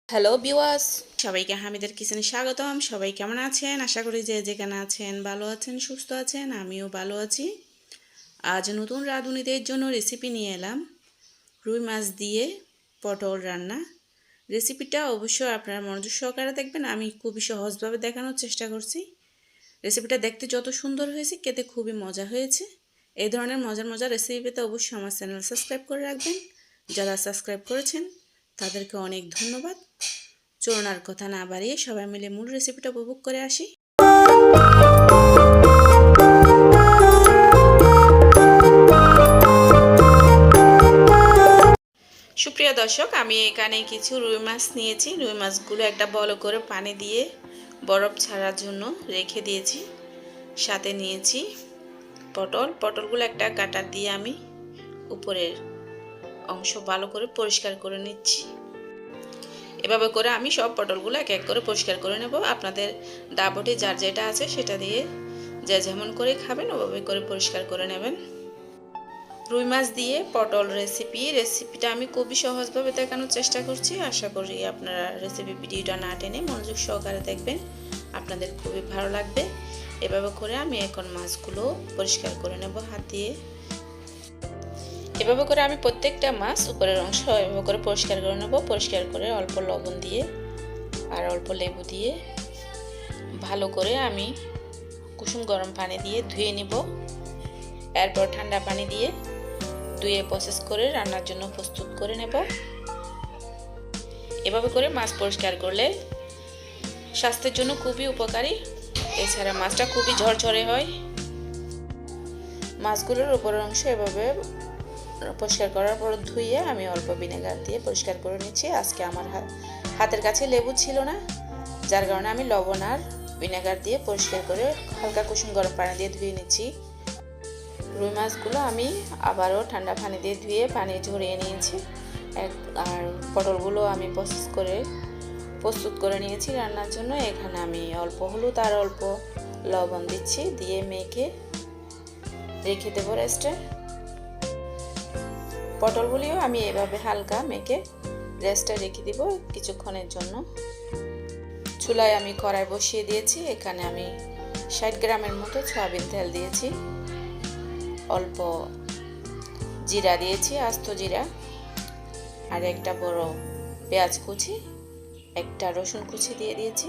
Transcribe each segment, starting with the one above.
Hello viewers, সবাইকে হামিদের কিচেনে স্বাগতম। সবাই কেমন আছেন? আশা করি যে যেখানে আছেন ভালো আছেন, সুস্থ আছেন। আমিও ভালো আছি। আজ নতুন রাঁধুনিদের জন্য রেসিপি নিয়ে এলাম রুই মাছ দিয়ে পটল রান্না। রেসিপিটা অবশ্যই আপনারা মনোযোগ সহকারে দেখবেন। আমি খুবই সহজভাবে দেখানোর চেষ্টা করছি। রেসিপিটা দেখতে যত সুন্দর হয়েছে খেতে খুবই মজা হয়েছে। এই ধরনের মজার মজার রেসিপি পেতে অবশ্যই আমার চ্যানেল সাবস্ক্রাইব করে রাখবেন। যারা সাবস্ক্রাইব করেছেন তাদেরকে অনেক ধন্যবাদ। চলুন আর কথা না বাড়িয়ে সবাই মিলে মূল রেসিপিটা উপভোগ করে আসি। সুপ্রিয় দর্শক, আমি এখানে কিছু রুই মাছ নিয়েছি। রুই মাছগুলো একটা বড় করে পানি দিয়ে বরফ ছাড়ার জন্য রেখে দিয়েছি। সাথে নিয়েছি পটলগুলো একটা কাটার দিয়ে আমি উপরের অংশ ভালো করে পরিষ্কার করে নিচ্ছি। এভাবে করে আমি সব পটলগুলো এক এক করে পরিষ্কার করে নেব। আপনাদের দাবটি যার যেটা আছে সেটা দিয়ে যে যেমন করে খাবেন ওভাবে করে পরিষ্কার করে নেবেন। রুই মাছ দিয়ে পটল রেসিপিটা আমি খুবই সহজভাবে দেখানোর চেষ্টা করছি। আশা করি আপনারা রেসিপি ভিডিওটা না টেনে মনোযোগ সহকারে দেখবেন, আপনাদের খুবই ভালো লাগবে। এভাবে করে আমি এখন মাছগুলো পরিষ্কার করে নেব হাত দিয়ে। এভাবে করে আমি প্রত্যেকটা মাছ উপরের অংশ এভাবে করে পরিষ্কার করে নেব। পরিষ্কার করে অল্প লবণ দিয়ে আর অল্প লেবু দিয়ে ভালো করে আমি কুসুম গরম পানি দিয়ে ধুয়ে নিব। এরপর ঠান্ডা পানি দিয়ে ধুয়ে প্রসেস করে রান্নার জন্য প্রস্তুত করে নেব। এভাবে করে মাছ পরিষ্কার করলে স্বাস্থ্যের জন্য খুবই উপকারী। এছাড়া মাছটা খুবই ঝরঝরে হয়। মাছগুলোর উপরের অংশ এভাবে পরিষ্কার করার পর ধুয়ে আমি অল্প ভিনেগার দিয়ে পরিষ্কার করে নিচ্ছি। আজকে আমার হাতের কাছে লেবু ছিল না, যার কারণে আমি লবণ আর ভিনেগার দিয়ে পরিষ্কার করে হালকা কুসুম গরম পানি দিয়ে ধুয়ে নিচ্ছি। রুই মাছগুলো আমি আবারও ঠান্ডা পানি দিয়ে ধুয়ে পানি ঝরিয়ে নিয়েছি। আর পটলগুলো আমি প্রস্তুত করে নিয়েছি রান্নার জন্য। এখানে আমি অল্প হলুদ আর অল্প লবণ দিচ্ছি, দিয়ে মেখে রেখে দেবো রেস্টে। পটলগুলিও আমি এভাবে হালকা মেখে রেস্টে রেখে দিব কিছুক্ষণের জন্য। চুলায় আমি কড়াই বসিয়ে দিয়েছি। এখানে আমি 60 গ্রামের মতো সয়াবিন তেল দিয়েছি। অল্প জিরা দিয়েছি, আস্ত জিরা, আর একটা বড় পেঁয়াজ কুচি, একটা রসুন কুচি দিয়ে দিয়েছি।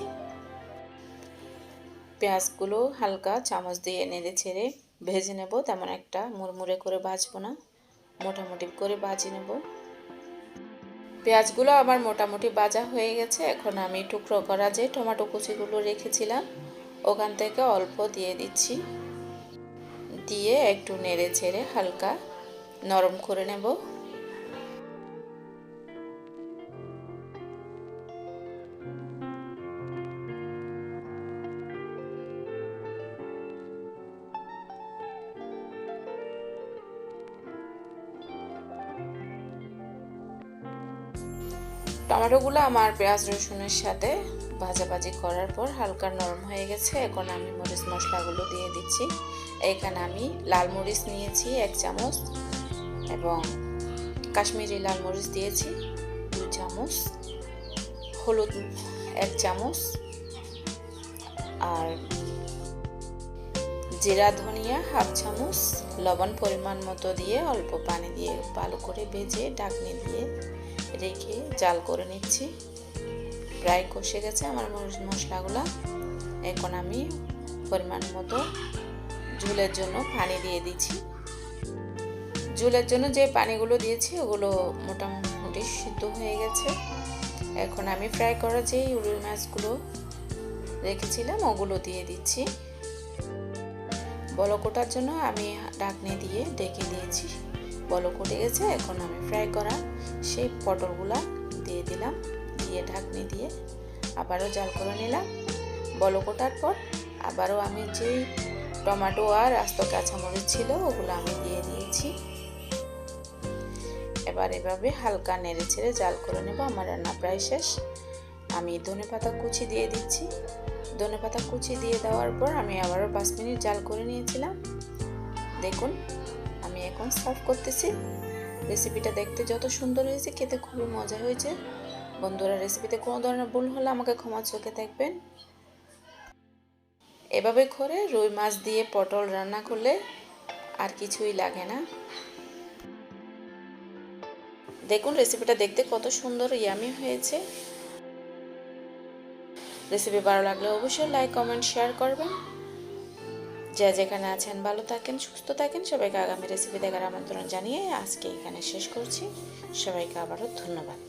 পেঁয়াজগুলো হালকা চামচ দিয়ে নেড়ে ছেড়ে ভেজে নেব। তেমন একটা মুড়মুড়ে করে ভাজবো না, মোটামুটি করে ভাজি নেব। পেঁয়াজগুলো আমার মোটামুটি ভাজা হয়ে গেছে। এখন আমি টুকরো করা যে টমেটো কুচিগুলো রেখেছিলাম ওখান থেকে অল্প দিয়ে দিচ্ছি। দিয়ে একটু নেড়ে ছেড়ে হালকা নরম করে নেব। টমেটোগুলো আমার পেঁয়াজ রসুনের সাথে ভাজাভাজি করার পর হালকা নরম হয়ে গেছে। এখন আমি মরিচ মশলাগুলো দিয়ে দিচ্ছি। এখানে আমি লাল মরিচ নিয়েছি 1 চামচ এবং কাশ্মীরি লাল মরিচ দিয়েছি 2 চামচ, হলুদ 1 চামচ, আর জিরা ধনিয়া 1/2 চামচ, লবণ পরিমাণ মতো দিয়ে অল্প পানি দিয়ে ভালো করে ভেজে ঢাকনি দিয়ে রেখে জাল করে নিচ্ছি। প্রায় কষে গেছে আমার মশলাগুলো। এখন আমি পরিমাণ মতো ঝোলের জন্য পানি দিয়ে দিচ্ছি। ঝোলের জন্য যে পানিগুলো দিয়েছি ওগুলো মোটামুটি সিদ্ধ হয়ে গেছে। এখন আমি ফ্রাই করা যে রুই মাছগুলো রেখেছিলাম ওগুলো দিয়ে দিচ্ছি। বলক ওঠার জন্য আমি ঢাকনি দিয়ে ঢেকে দিয়েছি। বলক উঠে গেছে। এখন আমি ফ্রাই করা সেই পটলগুলা দিয়ে দিলাম, দিয়ে ঢাকনি দিয়ে আবারও জাল করে নিলাম। বলক ওঠার পর আবারও আমি যেই টমেটো আর আস্ত কাঁচামরিচ ছিল ওগুলো আমি দিয়ে দিয়েছি। এবার এভাবে হালকা নেড়ে ছেড়ে জাল করে নেব। আমার রান্না প্রায় শেষ। আমি ধনেপাতা কুচি দিয়ে দিচ্ছি। ধনেপাতা কুচি দিয়ে দেওয়ার পর আমি আবারও 5 মিনিট জাল করে নিয়েছিলাম। দেখুন আমি এখন সার্ভ করতেছি। রেসিপিটা দেখতে যত সুন্দর হয়েছে খেতে খুবই মজা হয়েছে। বন্ধুরা, রেসিপিতে কোনো ধরনের ভুল হলে আমাকে ক্ষমা চোখে দেখবেন। এভাবে করে রুই মাছ দিয়ে পটল রান্না করলে আর কিছুই লাগে না। দেখুন রেসিপিটা দেখতে কত সুন্দর ইয়ামি হয়েছে। রেসিপি ভালো লাগলে অবশ্যই লাইক, কমেন্ট, শেয়ার করবেন। যে যেখানে আছেন ভালো থাকেন, সুস্থ থাকেন। সবাইকে আগামী রেসিপি দেখার আমন্ত্রণ জানিয়ে আজকে এখানে শেষ করছি। সবাইকে আবারও ধন্যবাদ।